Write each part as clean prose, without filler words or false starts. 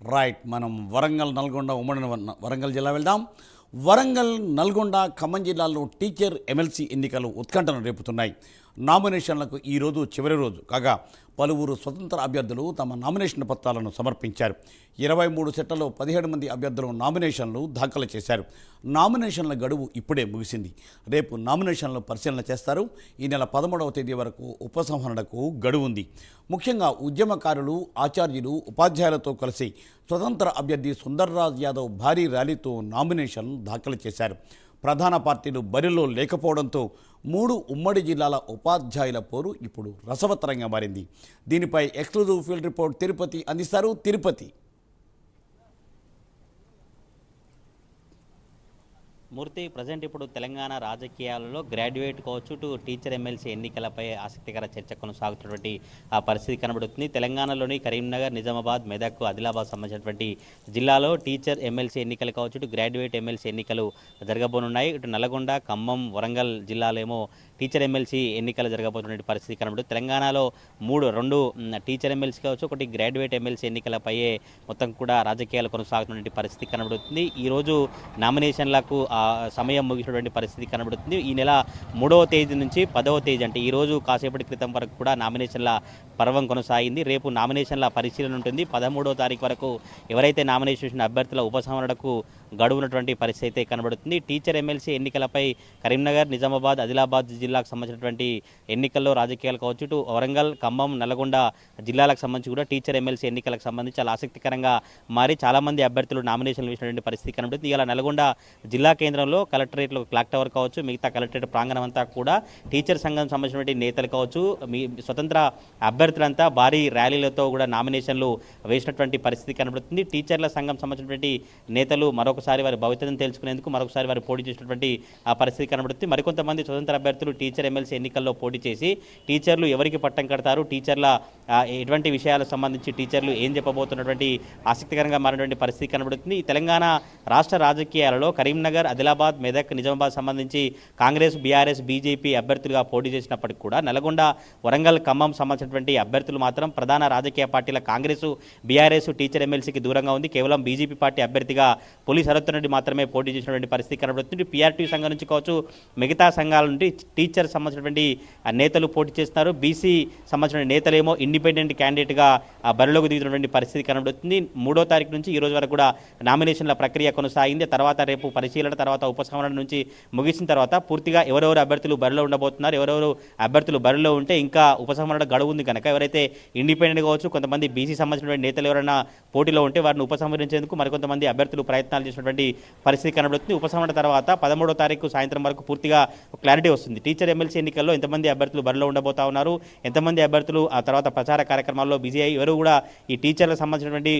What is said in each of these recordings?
Right. మనం వరంగల్, నల్గొండ ఉమ్మడి వరంగల్ జిల్లా వెళ్దాం. వరంగల్, నల్గొండ, ఖమ్మం జిల్లాల్లో టీచర్ ఎమ్మెల్సీ ఎన్నికలు ఉత్కంఠను రేపుతున్నాయి. నామినేషన్లకు ఈరోజు చివరి రోజు కాగా పలువురు స్వతంత్ర అభ్యర్థులు తమ నామినేషన్ పత్రాలను సమర్పించారు. 23 సెట్లలో 17 మంది అభ్యర్థులు నామినేషన్లు దాఖలు చేశారు. నామినేషన్ల గడువు ఇప్పుడే ముగిసింది. రేపు నామినేషన్లు పరిశీలన చేస్తారు. ఈ నెల 13వ తేదీ వరకు ఉపసంహరణకు గడువు ఉంది. ముఖ్యంగా ఉద్యమకారులు, ఆచార్యులు, ఉపాధ్యాయులతో కలిసి స్వతంత్ర అభ్యర్థి సుందర్రాజ్ యాదవ్ భారీ ర్యాలీతో నామినేషన్ దాఖలు చేశారు. ప్రధాన పార్టీలు బరిలో లేకపోవడంతో 3 ఉమ్మడి జిల్లాల ఉపాధ్యాయుల పోరు ఇప్పుడు రసవత్తరంగా మారింది. దీనిపై ఎక్స్క్లూజివ్ ఫీల్డ్ రిపోర్ట్ తిరుపతి అందిస్తారు. తిరుపతి. మూర్తి, ప్రజెంట్ ఇప్పుడు తెలంగాణ రాజకీయాలలో గ్రాడ్యుయేట్ కావచ్చు టు టీచర్ ఎమ్మెల్సీ ఎన్నికలపై ఆసక్తికర చర్చ కొనసాగుతున్నటువంటి ఆ పరిస్థితి కనబడుతుంది. తెలంగాణలోని కరీంనగర్, నిజామాబాద్, మెదక్, ఆదిలాబాద్ సంబంధించినటువంటి జిల్లాలో టీచర్ ఎమ్మెల్సీ ఎన్నికలు కావచ్చు టు గ్రాడ్యుయేట్ ఎమ్మెల్సీ ఎన్నికలు జరగబోనున్నాయి. ఇటు నల్గొండ, ఖమ్మం, వరంగల్ జిల్లాలో ఏమో టీచర్ ఎమ్మెల్సీ ఎన్నికలు జరగబోతున్న పరిస్థితి కనబడుతుంది. తెలంగాణలో రెండు టీచర్ ఎమ్మెల్సీ కావచ్చు, ఒకటి గ్రాడ్యుయేట్ ఎమ్మెల్సీ ఎన్నికలపై మొత్తం కూడా రాజకీయాలు కొనసాగుతున్న పరిస్థితి కనబడుతుంది. ఈరోజు నామినేషన్లకు సమయం ముగిసినటువంటి పరిస్థితి కనబడుతుంది. ఈ నెల 3వ తేదీ నుంచి 10వ తేదీ అంటే ఈరోజు కాసేపటి క్రితం వరకు కూడా నామినేషన్ల పర్వం కొనసాగింది. రేపు నామినేషన్ల పరిశీలన ఉంటుంది. 13వ తారీఖు వరకు ఎవరైతే నామినేషన్ అభ్యర్థుల ఉపసంహరణకు గడువునటువంటి పరిస్థితి అయితే కనబడుతుంది. టీచర్ ఎమ్మెల్సీ ఎన్నికలపై కరీంనగర్, నిజామాబాద్, ఆదిలాబాద్ జిల్లాకు సంబంధించినటువంటి ఎన్నికల్లో రాజకీయాలు కావచ్చు, ఇటు వరంగల్, ఖమ్మం, నల్గొండ జిల్లాలకు సంబంధించి కూడా టీచర్ ఎమ్మెల్సీ ఎన్నికలకు సంబంధించి చాలా ఆసక్తికరంగా మారి చాలామంది అభ్యర్థులు నామినేషన్లు వేసినటువంటి పరిస్థితి కనబడుతుంది. ఇలా నల్గొండ జిల్లా కేంద్రంలో కలెక్టరేట్లో క్లాక్ టవర్ కావచ్చు, మిగతా కలెక్టరేట్ ప్రాంగణం అంతా కూడా టీచర్ సంఘం సంబంధించినటువంటి నేతలు కావచ్చు, స్వతంత్ర అభ్యర్థులంతా భారీ ర్యాలీలతో కూడా నామినేషన్లు వేసినటువంటి పరిస్థితి కనబడుతుంది. టీచర్ల సంఘం సంబంధించినటువంటి నేతలు మరొకసారి వారి భవిష్యత్తును తెలుసుకునేందుకు మరొకసారి వారు పోటీ చేసినటువంటి ఆ పరిస్థితి కనబడుతుంది. మరికొంతమంది స్వతంత్ర అభ్యర్థులు టీచర్ ఎమ్మెల్సీ ఎన్నికల్లో పోటీ చేసి టీచర్లు ఎవరికి పట్టం కడతారు, టీచర్ల ఎటువంటి విషయాలకు సంబంధించి టీచర్లు ఏం చెప్పబోతున్నటువంటి ఆసక్తికరంగా మారినటువంటి పరిస్థితి కనబడుతుంది. తెలంగాణ రాష్ట్ర రాజకీయాలలో కరీంనగర్, ఆదిలాబాద్, మెదక్, నిజామాబాద్ సంబంధించి కాంగ్రెస్, బీఆర్ఎస్, బీజేపీ అభ్యర్థులుగా పోటీ చేసినప్పటికీ కూడా నల్గొండ, వరంగల్, ఖమ్మం సంబంధించినటువంటి అభ్యర్థులు మాత్రం ప్రధాన రాజకీయ పార్టీల కాంగ్రెస్, బీఆర్ఎస్ టీచర్ ఎమ్మెల్సీకి దూరంగా ఉంది. కేవలం బీజేపీ పార్టీ అభ్యర్థిగా పులి శరత్ రెడ్డి మాత్రమే పోటీ చేసినటువంటి పరిస్థితి కనబడుతుంది. పీఆర్టీ సంఘం నుంచి కావచ్చు, మిగతా సంఘాల నుండి టీచర్ సంబంధించినటువంటి నేతలు పోటీ చేస్తున్నారు. బీసీ సంబంధించిన నేతలేమో ఇండిపెండెంట్ క్యాండిడేట్గా బరిలోకి దిగుతున్నటువంటి పరిస్థితి కనబడుతుంది. 3వ తారీఖు నుంచి ఈ రోజు వరకు కూడా నామినేషన్ల ప్రక్రియ కొనసాగింది. తర్వాత రేపు పరిశీలన, తర్వాత ఉపసంహరణ నుంచి ముగిసిన తర్వాత పూర్తిగా ఎవరెవరు అభ్యర్థులు బరిలో ఉండబోతున్నారు, ఎవరెవరు అభ్యర్థులు బరిలో ఉంటే ఇంకా ఉపసంహరణ గడువు ఉంది కనుక ఎవరైతే ఇండిపెండెంట్ కావచ్చు, కొంతమంది బీసీ సంబంధించినటువంటి నేతలు ఎవరైనా పోటీలో ఉంటే వారిని ఉపసంహరించేందుకు మరికొంతమంది అభ్యర్థులు ప్రయత్నాలు చేసినటువంటి పరిస్థితి కనబడుతుంది. ఉపసంహరణ తర్వాత 13వ తారీఖు సాయంత్రం వరకు పూర్తిగా క్లారిటీ వస్తుంది. టీచర్ ఎమ్మెల్సీ ఎన్నికల్లో ఎంతమంది అభ్యర్థులు బరిలో ఉండబోతా ఉన్నారు, ఎంతమంది అభ్యర్థులు ఆ తర్వాత ప్రచార కార్యక్రమాల్లో బిజీ అయ్యి ఎవరు కూడా ఈ టీచర్లకు సంబంధించినటువంటి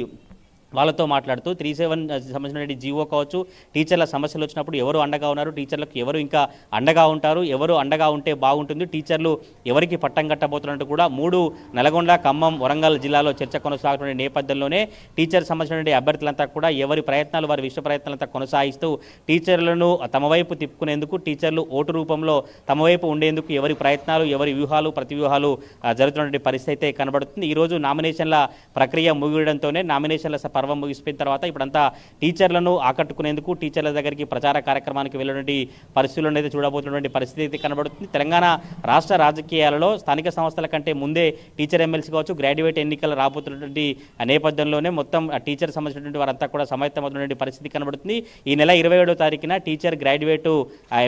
వాళ్ళతో మాట్లాడుతూ 37 సంబంధించినటువంటి జీవో కావచ్చు, టీచర్ల సమస్యలు వచ్చినప్పుడు ఎవరు అండగా ఉన్నారు, టీచర్లకు ఎవరు ఇంకా అండగా ఉంటారు, ఎవరు అండగా ఉంటే బాగుంటుంది, టీచర్లు ఎవరికి పట్టం కట్టబోతున్నట్టు కూడా 3 నల్గొండ, ఖమ్మం, వరంగల్ జిల్లాలో చర్చ కొనసాగుతున్న నేపథ్యంలోనే టీచర్ సంబంధించినటువంటి అభ్యర్థులంతా కూడా ఎవరి ప్రయత్నాలు వారి విశ్వ ప్రయత్నాలంతా కొనసాగిస్తూ టీచర్లను తమ వైపు తిప్పుకునేందుకు, టీచర్లు ఓటు రూపంలో తమ వైపు ఉండేందుకు ఎవరి ప్రయత్నాలు, ఎవరి వ్యూహాలు, ప్రతివ్యూహాలు జరుగుతున్నటువంటి పరిస్థితి అయితే కనబడుతుంది. ఈరోజు నామినేషన్ల ప్రక్రియ ముగియడంతోనే నామినేషన్ల పర్వం ముగిసిపోయిన తర్వాత ఇప్పుడంతా టీచర్లను ఆకట్టుకునేందుకు టీచర్ల దగ్గరికి ప్రచార కార్యక్రమానికి వెళ్ళినటువంటి పరిస్థితులను అయితే చూడబోతున్నటువంటి పరిస్థితి అయితే కనబడుతుంది. తెలంగాణ రాష్ట్ర రాజకీయాలలో స్థానిక సంస్థల కంటే ముందే టీచర్ ఎమ్మెల్సీ కావచ్చు, గ్రాడ్యుయేట్ ఎన్నికలు రాబోతున్నటువంటి నేపథ్యంలోనే మొత్తం టీచర్ సంబంధించినటువంటి వారంతా కూడా సమాయత్తమవుతున్నటువంటి పరిస్థితి కనబడుతుంది. ఈ నెల 27వ తారీఖున టీచర్, గ్రాడ్యుయేట్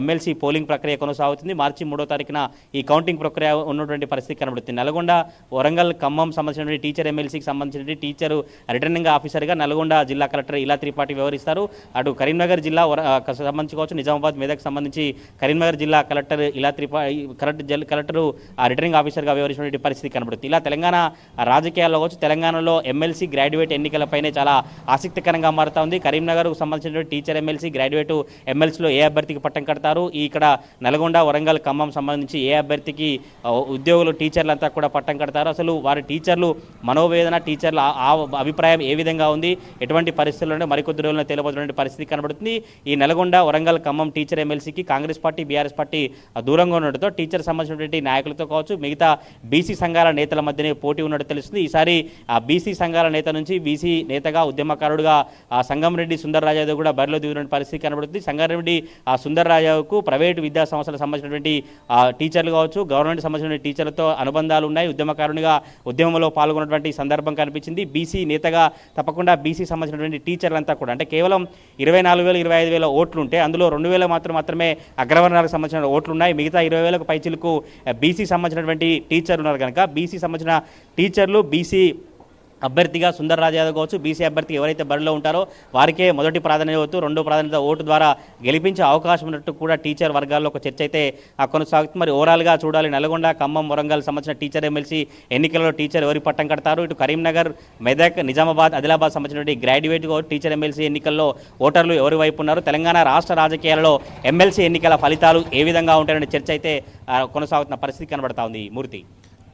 ఎమ్మెల్సీ పోలింగ్ ప్రక్రియ కొనసాగుతుంది. మార్చి 3వ తారీఖున ఈ కౌంటింగ్ ప్రక్రియ ఉన్నటువంటి పరిస్థితి కనబడుతుంది. నల్గొండ, వరంగల్, ఖమ్మం సంబంధించినటువంటి టీచర్ ఎమ్మెల్సీకి సంబంధించినటువంటి టీచర్ రిటర్నింగ్ ఆఫీసర్గా నల్గొండ జిల్లా కలెక్టర్ ఇలా త్రిపాఠి వ్యవహరిస్తారు. అటు కరీంనగర్ జిల్లా సంబంధించుకోవచ్చు, నిజామాబాద్, మెదక్ సంబంధించి కరీంనగర్ జిల్లా కలెక్టర్ ఇలా కలెక్టర్ రిటర్నింగ్ ఆఫీసర్గా వ్యవహరించినటువంటి పరిస్థితి కనబడుతుంది. ఇలా తెలంగాణ రాజకీయాల్లో కావచ్చు, తెలంగాణలో ఎమ్మెల్సీ, గ్రాడ్యుయేట్ ఎన్నికలపైనే చాలా ఆసక్తికరంగా మారుతా ఉంది. కరీంనగర్కు సంబంధించినటువంటి టీచర్ ఎమ్మెల్సీ, గ్రాడ్యుయేట్ ఎమ్మెల్సీలో ఏ అభ్యర్థికి పట్టం కడతారు, ఇక్కడ నల్గొండ, వరంగల్, ఖమ్మం సంబంధించి ఏ అభ్యర్థికి ఉద్యోగులు, టీచర్లంతా కూడా పట్టం కడతారు, అసలు వారి టీచర్లు మనోవేదన, టీచర్ల అభిప్రాయం ఏ విధంగా ఉంది. ఎటువంటి పరిస్థితుల్లో మరికొద్ది రోజుల్లో తేలిపోతున్న పరిస్థితి కనబడుతుంది. ఈ నల్గొండ, వరంగల్, ఖమ్మం టీచర్ ఎమ్మెల్సీకి కాంగ్రెస్ పార్టీ, బీఆర్ఎస్ పార్టీ దూరంగా ఉండడంతో టీచర్ సంబంధించినటువంటి నాయకులతో కావచ్చు, మిగతా బీసీ సంఘాల నేతల మధ్యనే పోటీ ఉన్నట్టు తెలుస్తుంది. ఈసారి ఆ బీసీ సంఘాల నేత నుంచి బీసీ నేతగా, ఉద్యమకారుడుగా సంగంరెడ్డి సుందర్ యాదవ్ కూడా బరిలో దిగుతున్న పరిస్థితి కనబడుతుంది. సంగారెడ్డి సుందర్ యాదవ్కు ప్రైవేటు విద్యా సంస్థలకు సంబంధించినటువంటి టీచర్లు కావచ్చు, గవర్నమెంట్ సంబంధించిన టీచర్లతో అనుబంధాలు ఉన్నాయి. ఉద్యమకారునిగా ఉద్యమంలో పాల్గొన్నటువంటి సందర్భం కనిపించింది. బీసీ నేతగా తప్పకుండా బీసీ సంబంధించినటువంటి టీచర్లంతా కూడా అంటే కేవలం 24,000 25,000 ఓట్లు ఉంటే అందులో 2,000 మాత్రమే అగ్రవర్ణాలకు సంబంధించిన ఓట్లు ఉన్నాయి. మిగతా 20,000 పైచిలకు బీసీ సంబంధించినటువంటి టీచర్లు ఉన్నారు కనుక బీసీ సంబంధించిన టీచర్లు బీసీ అభ్యర్థిగా సుందర్ యాదవ్ కావచ్చు, బీసీ అభ్యర్థి ఎవరైతే బరిలో ఉంటారో వారికే మొదటి ప్రాధాన్యత, రెండో ప్రాధాన్యత ఓటు ద్వారా గెలిపించే అవకాశం ఉన్నట్టు కూడా టీచర్ వర్గాల్లో ఒక చర్చ అయితే కొనసాగుతుంది. మరి ఓవరాల్గా చూడాలి, నల్గొండ, ఖమ్మం, వరంగల్ సంబంధించిన టీచర్ ఎమ్మెల్సీ ఎన్నికల్లో టీచర్ ఎవరి పట్టం కడతారు. ఇటు కరీంనగర్, మెదక్, నిజామాబాద్, ఆదిలాబాద్ సంబంధించినటువంటి గ్రాడ్యుయేట్ టీచర్ ఎమ్మెల్సీ ఎన్నికల్లో ఓటర్లు ఎవరి వైపు ఉన్నారు, తెలంగాణ రాష్ట్ర రాజకీయాలలో ఎమ్మెల్సీ ఎన్నికల ఫలితాలు ఏ విధంగా ఉంటాయనే చర్చ అయితే కొనసాగుతున్న పరిస్థితి కనబడతా ఉంది. Murthy,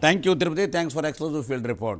thank you Tirupati, thanks for exclusive field report.